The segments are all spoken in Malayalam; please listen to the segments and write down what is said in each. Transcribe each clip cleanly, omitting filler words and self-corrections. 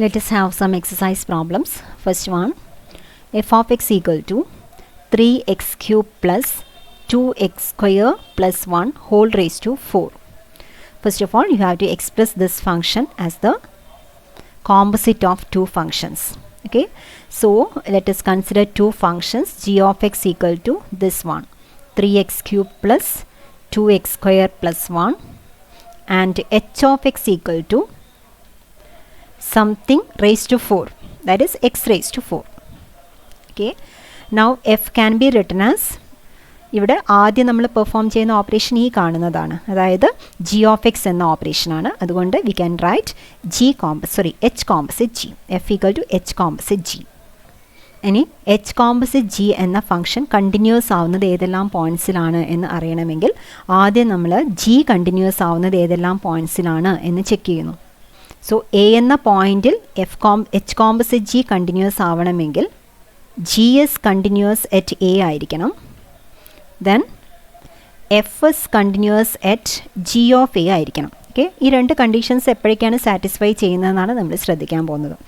Let us have some exercise problems. First one, f of x equal to 3x cube plus 2x square plus 1 whole raised to 4. First of all, you have to express this function as the composite of two functions. Okay, so let us consider two functions. G of x equal to this one, 3x cube plus 2x square plus 1, and h of x equal to something raised to 4, that is x raised to 4. Okay, now f can be written as, ഇവിടെ ആദ്യം നമ്മൾ പെർഫോം ചെയ്യുന്ന ഓപ്പറേഷൻ ഈ കാണുന്നതാണ്, അതായത് ജി ഓഫ് എക്സ് എന്ന ഓപ്പറേഷനാണ്. അതുകൊണ്ട് we can write h composite g, f equal to h composite g. ഇനി എച്ച് കോമ്പസിറ്റ് ജി എന്ന ഫംഗ്ഷൻ കണ്ടിന്യൂസ് ആവുന്നത് ഏതെല്ലാം പോയിൻറ്റ്സിലാണ് എന്ന് അറിയണമെങ്കിൽ ആദ്യം നമ്മൾ ജി കണ്ടിന്യൂസ് ആവുന്നത് ഏതെല്ലാം പോയിൻറ്റ്സിലാണ് എന്ന് ചെക്ക് ചെയ്യുന്നു. സോ എ എന്ന പോയിന്റിൽ എച്ച് കോമ്പസിറ്റ് ജി കണ്ടിന്യൂസ് ആവണമെങ്കിൽ g is continuous at a ആയിരിക്കണം. Then f is continuous at g of a ആയിരിക്കണം. ഓക്കെ, ഈ രണ്ട് കണ്ടീഷൻസ് എപ്പോഴേക്കാണ് സാറ്റിസ്ഫൈ ചെയ്യുന്നതെന്നാണ് നമ്മൾ ശ്രദ്ധിക്കാൻ പോകുന്നത്.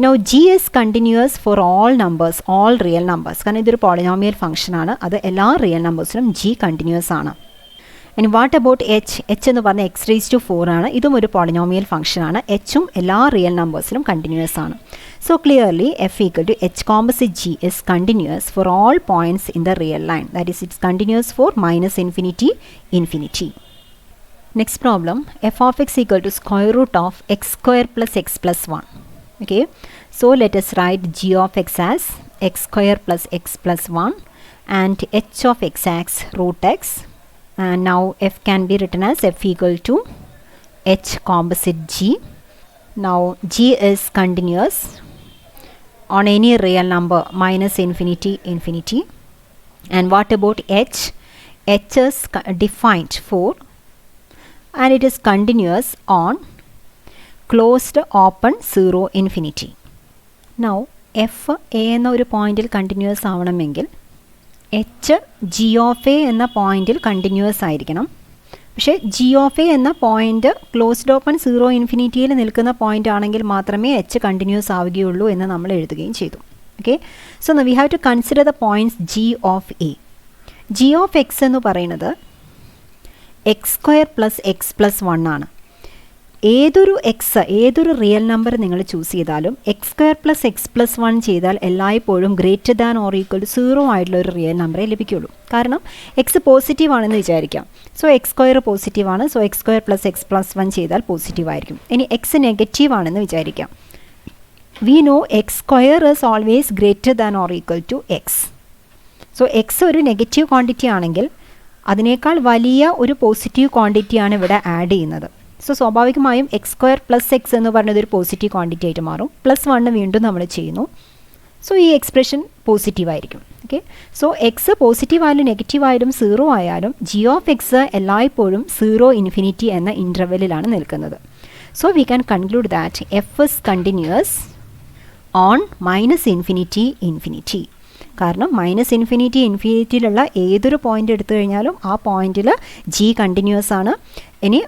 No g is continuous for all numbers, all real numbers, കാരണം ഇതൊരു പോളിനോമിയൽ ഫംഗ്ഷനാണ്, അത് എല്ലാ റിയൽ നമ്പേഴ്സിലും ജി കണ്ടിന്യൂസ് ആണ്. ഇനി വാട്ട് അബൌട്ട് എച്ച്? എച്ച് എന്ന് പറഞ്ഞാൽ എക്സ് റേസ് ടു 4 ആണ്, ഇതും ഒരു പോളിനോമിയൽ ഫംഗ്ഷനാണ്, എച്ചും എല്ലാ റിയൽ നമ്പേഴ്സിലും കണ്ടിന്യൂസ് ആണ്. So clearly f equal to h composite g is continuous for all points in the real line, that is it's continuous for minus infinity infinity. Next problem, f of x equal to square root of x square plus x plus 1. Okay, so let us write g of x as x square plus x plus 1 and h of x as root x. And now f can be written as f equal to h composite g. Now g is continuous on any real number minus infinity infinity. And what about h? H is defined for and it is continuous on closed open 0 infinity. Now f a എന്ന ഒരു പോയിന്റിൽ കണ്ടിന്യൂസ് ആവണമെങ്കിൽ എച്ച് ജി ഓഫ് എ എന്ന പോയിന്റിൽ കണ്ടിന്യൂസ് ആയിരിക്കണം. പക്ഷേ ജി ഓഫ് എ എന്ന പോയിന്റ് ക്ലോസ്ഡ് ഓപ്പൺ 0 ഇൻഫിനിറ്റിയിൽ നിൽക്കുന്ന പോയിന്റ് ആണെങ്കിൽ മാത്രമേ എച്ച് കണ്ടിന്യൂസ് ആവുകയുള്ളൂ എന്ന് നമ്മൾ എഴുതുകയും ചെയ്തു. Okay, so we have to consider the points g of a. G of x എന്ന് പറയുന്നത് x square plus x plus 1 ആണ്. ഏതൊരു റിയൽ നമ്പർ നിങ്ങൾ ചൂസ് ചെയ്താലും x square plus x plus 1 ചെയ്താൽ എല്ലായ്പ്പോഴും greater than or equal to 0 ആയിട്ടുള്ള ഒരു റിയൽ നമ്പറേ ലഭിക്കുകയുള്ളൂ. കാരണം എക്സ് പോസിറ്റീവ് ആണെന്ന് വിചാരിക്കാം. സോ എക്സ് സ്ക്വയർ പോസിറ്റീവ് ആണ്, so x square plus x plus 1 ചെയ്താൽ പോസിറ്റീവ് ആയിരിക്കും. ഇനി എക്സ് നെഗറ്റീവ് ആണെന്ന് വിചാരിക്കാം. We know x square is always greater than or equal to x. So x ഒരു നെഗറ്റീവ് ക്വാണ്ടിറ്റി ആണെങ്കിൽ അതിനേക്കാൾ വലിയ ഒരു പോസിറ്റീവ് ക്വാണ്ടിറ്റിയാണ് ഇവിടെ ആഡ് ചെയ്യുന്നത്. സോ സ്വാഭാവികമായും എക്സ് സ്ക്വയർ പ്ലസ് എക്സ് എന്ന് പറഞ്ഞത് ഒരു പോസിറ്റീവ് ക്വാണ്ടിറ്റി ആയിട്ട് മാറും. പ്ലസ് 1 വീണ്ടും നമ്മൾ ചെയ്യുന്നു. സോ ഈ എക്സ്പ്രഷൻ പോസിറ്റീവ് ആയിരിക്കും. ഓക്കെ, സോ എക്സ് പോസിറ്റീവ് ആയാലും നെഗറ്റീവ് ആയാലും 0 ആയാലും ജി ഓഫ് എക്സ് എല്ലായ്പ്പോഴും 0 ഇൻഫിനിറ്റി എന്ന ഇൻ്റർവെല്ലിലാണ് നിൽക്കുന്നത്. So we can conclude that F is continuous on minus infinity infinity. കാരണം മൈനസ് ഇൻഫിനിറ്റി ഇൻഫിനിറ്റിയിലുള്ള ഏതൊരു പോയിൻ്റ് എടുത്തു കഴിഞ്ഞാലും ആ പോയിന്റിൽ ജി കണ്ടിന്യൂസ് ആണ്. ഇനി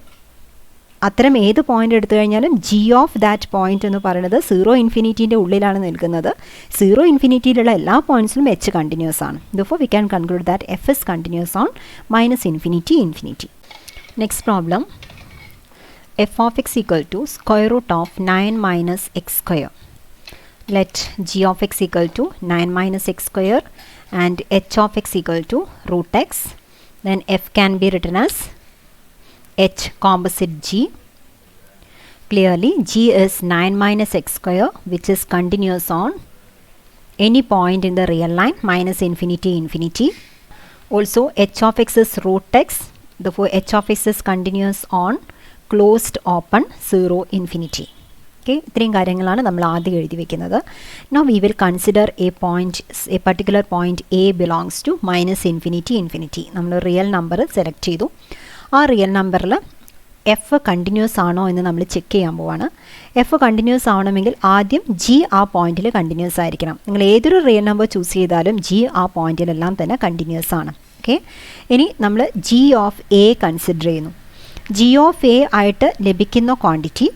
അത്തരം ഏത് പോയിന്റ് എടുത്തു കഴിഞ്ഞാലും ജി ഓഫ് ദാറ്റ് പോയിന്റ് എന്ന് പറയുന്നത് 0 ഇൻഫിനിറ്റിൻ്റെ ഉള്ളിലാണ് നിൽക്കുന്നത്. 0 ഇൻഫിനിറ്റിയിലുള്ള എല്ലാ പോയിന്റ്സിലും എച്ച് കണ്ടിന്യൂസ് ആണ്. Therefore we can conclude that f is continuous on minus infinity infinity. Next problem, f of x equal to square root of 9 minus x square. Let g of x equal to 9 minus x square and h of x equal to root x. Then f can be written as h composite g. Clearly g is 9 minus x square which is continuous on any point in the real line minus infinity infinity. Also h of x is root x, therefore h of x is continuous on closed open 0 infinity. Okay, ഇത്രയും കാര്യങ്ങളാണ് നമ്മൾ ആദ്യം എഴുതി വെക്കുന്നത്. Now we will consider a particular point a belongs to minus infinity infinity. നമ്മൾ റിയൽ നമ്പർ സെലക്ട് ചെയ്തു. ആ റിയൽ നമ്പറിൽ എഫ് കണ്ടിന്യൂസ് ആണോ എന്ന് നമ്മൾ ചെക്ക് ചെയ്യാൻ പോവാണ്. എഫ് കണ്ടിന്യൂസ് ആവണമെങ്കിൽ ആദ്യം ജി ആ പോയിന്റിൽ കണ്ടിന്യൂസ് ആയിരിക്കണം. നിങ്ങൾ ഏതൊരു റിയൽ നമ്പർ ചൂസ് ചെയ്താലും ജി ആ പോയിന്റിലെല്ലാം തന്നെ കണ്ടിന്യൂസ് ആണ്. ഓക്കെ, ഇനി നമ്മൾ ജി ഓഫ് എ കൺസിഡർ ചെയ്യുന്നു. ജി ഓഫ് എ ആയിട്ട് ലഭിക്കുന്ന ക്വാണ്ടിറ്റി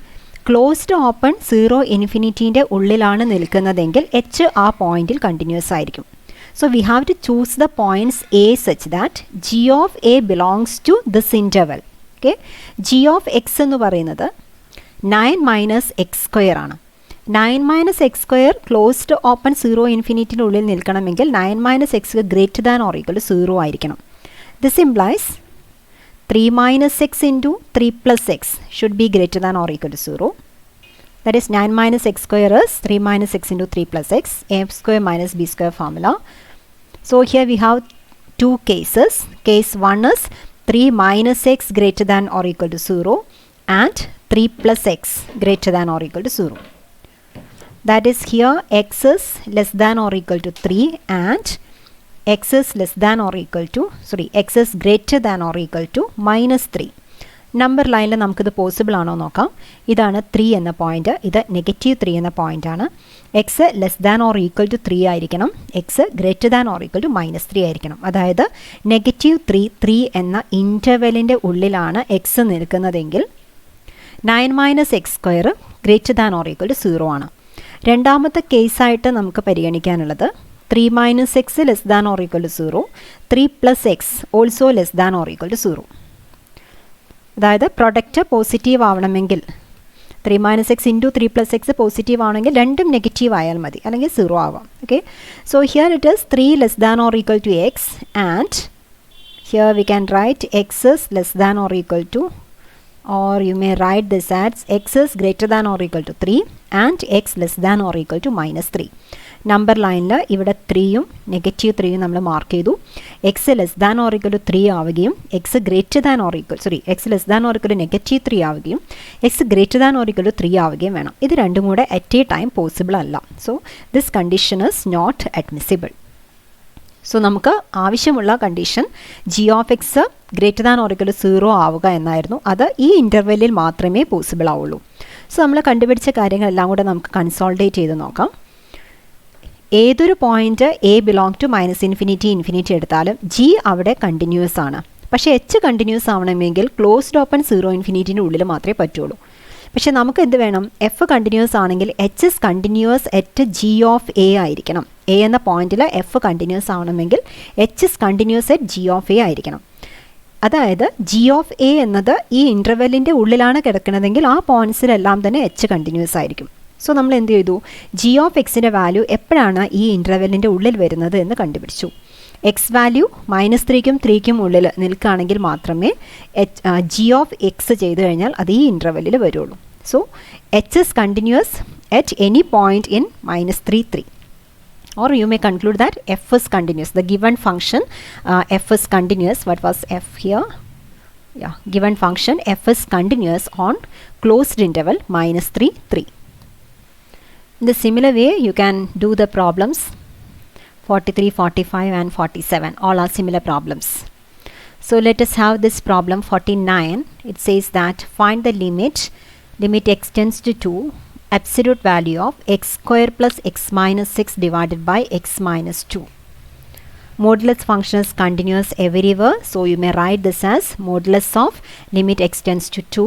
ക്ലോസ്ഡ് ഓപ്പൺ 0 ഇൻഫിനിറ്റീൻ്റെ ഉള്ളിലാണ് നിൽക്കുന്നതെങ്കിൽ എച്ച് ആ പോയിന്റിൽ കണ്ടിന്യൂസ് ആയിരിക്കും. So we have to choose the points A such that g of A belongs to this interval. Okay, g of x എന്ന് പറയുന്നത് 9 മൈനസ് എക്സ് സ്ക്വയർ ആണ്. 9 minus x square closed open 0 ഇൻഫിനിറ്റിൻ്റെ ഉള്ളിൽ നിൽക്കണമെങ്കിൽ 9 minus x greater than or equal to 0 ആയിരിക്കണം. This implies 3 minus x into 3 plus x should be greater than or equal to 0. That is 9 minus x square is 3 minus x into 3 plus x, a square minus b square formula. So here we have two cases. Case 1 is 3 minus x greater than or equal to 0 and 3 plus x greater than or equal to 0. That is here x is less than or equal to 3 and x is less than or equal to, x is greater than or equal to minus 3. Number ലൈനിൽ നമുക്കിത് പോസിബിൾ ആണോ നോക്കാം. ഇതാണ് 3 എന്ന പോയിന്റ്, ഇത് നെഗറ്റീവ് 3 എന്ന പോയിന്റ് ആണ്. X less than or equal to 3 ആയിരിക്കണം, x greater than or equal to minus 3 ആയിരിക്കണം. അതായത് നെഗറ്റീവ് 3 എന്ന ഇൻ്റർവെലിൻ്റെ ഉള്ളിലാണ് എക്സ് നിൽക്കുന്നതെങ്കിൽ 9 minus x square greater than or equal to 0 ആണ്. രണ്ടാമത്തെ കേസായിട്ട് നമുക്ക് പരിഗണിക്കാനുള്ളത് 3 minus x less than or equal to 0, 3 plus x also less than or equal to 0. അതായത് പ്രൊഡക്റ്റ് പോസിറ്റീവ് ആവണമെങ്കിൽ 3 minus x into 3 plus x positive ആണെങ്കിൽ രണ്ടും നെഗറ്റീവ് ആയാൽ മതി, അല്ലെങ്കിൽ 0 ആവാം. Okay, so here it is 3 less than or equal to x and here we can write x is less than or equal to, or you may write this as x is greater than or equal to 3 and x less than or equal to minus 3. Number ലൈനിൽ ഇവിടെ 3യും നെഗറ്റീവ് 3യും നമ്മൾ മാർക്ക് ചെയ്തു. X less than or equal to 3 ആവുകയും x greater than or equal x less than or equal to negative 3 ആവുകയും x greater than or equal to 3 ആവുകയും വേണം. ഇത് രണ്ടും കൂടെ അറ്റ് എ ടൈം പോസിബിൾ അല്ല. So this condition is not admissible. So നമുക്ക് ആവശ്യമുള്ള condition g of x greater than or equal to 0 ആവുക എന്നായിരുന്നു. അത് ഈ ഇൻ്റർവെല്ലിൽ മാത്രമേ പോസിബിൾ ആവുള്ളൂ. സോ നമ്മൾ കണ്ടുപിടിച്ച കാര്യങ്ങളെല്ലാം കൂടെ നമുക്ക് കൺസോൾട്ടേറ്റ് ചെയ്ത് നോക്കാം. ഏതൊരു point a belong to minus infinity എടുത്താലും ജി അവിടെ കണ്ടിന്യൂസ് ആണ്. പക്ഷേ എച്ച് കണ്ടിന്യൂസ് ആവണമെങ്കിൽ ക്ലോസ്ഡ് ഓപ്പൺ 0 ഇൻഫിനിറ്റിൻ്റെ ഉള്ളിൽ മാത്രമേ പറ്റുള്ളൂ. പക്ഷേ നമുക്ക് എന്ത് വേണം, എഫ് കണ്ടിന്യൂസ് ആണെങ്കിൽ h is continuous at g of a ആയിരിക്കണം. എ എന്ന പോയിന്റിൽ എഫ് കണ്ടിന്യൂസ് ആവണമെങ്കിൽ h is continuous at g of a ആയിരിക്കണം. അതായത് ജി ഓഫ് എ എന്നത് ഈ ഇൻ്റർവെല്ലിൻ്റെ ഉള്ളിലാണ് കിടക്കുന്നതെങ്കിൽ ആ പോയിൻറ്റ്സിലെല്ലാം തന്നെ എച്ച് കണ്ടിന്യൂസ് ആയിരിക്കും. സോ നമ്മൾ എന്ത് ചെയ്തു, ജി ഓഫ് എക്സിൻ്റെ വാല്യൂ എപ്പോഴാണ് ഈ ഇൻ്റർവെല്ലിൻ്റെ ഉള്ളിൽ വരുന്നത് എന്ന് കണ്ടുപിടിച്ചു. എക്സ് വാല്യൂ -3ക്കും 3ക്കും ഉള്ളിൽ നിൽക്കുകയാണെങ്കിൽ മാത്രമേ ജി ഓഫ് എക്സ് ചെയ്ത് കഴിഞ്ഞാൽ അത് ഈ ഇൻ്റർവെല്ലിൽ വരുള്ളൂ. So H is continuous at any point in -3, 3. Or you may conclude that f is continuous. The given function f is continuous. What was f here? Yeah, given function f is continuous on closed interval -3, 3. In the similar way, you can do the problems 43, 45 and 47. All are similar problems. So let us have this problem 49. It says that find the limit x tends to 2, absolute value of x square plus x minus 6 divided by x minus 2. Modulus function is continuous everywhere, so you may write this as modulus of limit x tends to 2,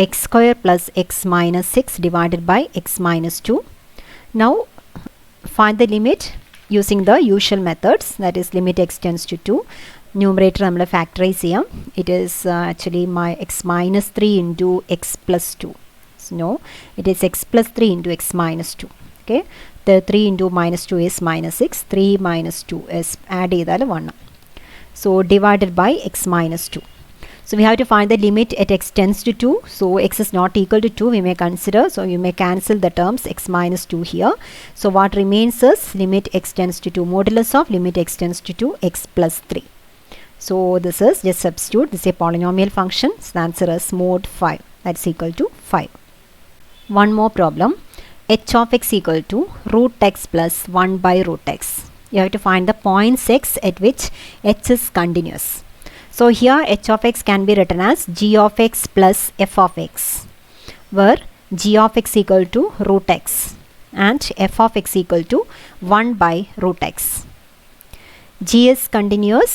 x square plus x minus 6 divided by x minus 2. Now find the limit using the usual methods, that is limit x tends to 2. Numerator നമ്മൾ factorize ചെയ്യാം. It is actually my x minus 3 into x plus 2. No, it is x plus 3 into x minus 2. Okay, the 3 into minus 2 is -6, 3 minus 2 is add ചെയ്താൽ 1. So divided by x minus 2. So we have to find the limit at x tends to 2. So x is not equal to 2, we may consider. So you may cancel the terms x minus 2 here. So what remains is limit x tends to 2, modulus of limit x tends to 2, x plus 3. So this is, just substitute, this is a polynomial function. So the answer is mod 5, that's equal to 5. One more problem, h of x equal to root x plus 1 by root x. You have to find the points x at which h is continuous. So here h of x can be written as g of x plus f of x, where g of x equal to root x and f of x equal to 1 by root x. G is continuous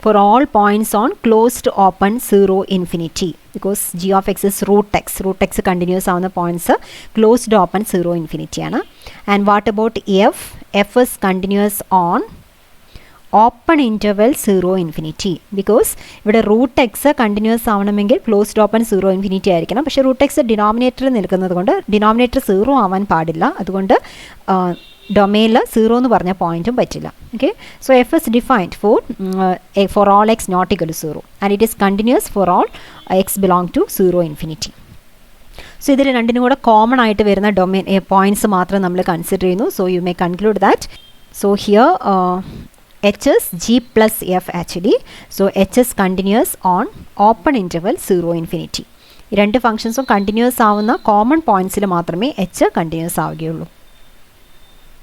for all points on closed open 0 infinity, because g of x is root x continuous ആവുന്ന points closed open 0 infinity ആണ്. And what about f is continuous on open interval 0 infinity, because ഇവിടെ റൂട്ട് എക്സ് കണ്ടിന്യൂസ് ആവണമെങ്കിൽ ക്ലോസ്ഡ് ഓപ്പൺ 0 ഇൻഫിനിറ്റി ആയിരിക്കണം. പക്ഷേ റൂട്ട് എക്സ് ഡിനോമിനേറ്ററിൽ നിൽക്കുന്നത് കൊണ്ട് ഡിനോമിനേറ്റർ 0 ആവാൻ പാടില്ല. അതുകൊണ്ട് ഡൊമെയിനിൽ 0 എന്ന് പറഞ്ഞ പോയിൻറ്റും പറ്റില്ല. Okay, so f is defined for all x not equal to 0 and it is continuous for all x belong to 0 infinity. So ഇതിൽ രണ്ടിനും കൂടെ കോമൺ ആയിട്ട് വരുന്ന ഡൊമെയിൻ പോയിൻറ്റ്സ് മാത്രം നമ്മൾ കൺസിഡർ ചെയ്യുന്നു. So you may conclude that. So here h is g plus f actually. So h is continuous on open interval 0 infinity. ഈ രണ്ട് ഫങ്ഷൻസും കണ്ടിന്യൂസ് ആവുന്ന കോമൺ പോയിൻറ്റ്സിൽ മാത്രമേ h കണ്ടിന്യൂസ് ആവുകയുള്ളൂ.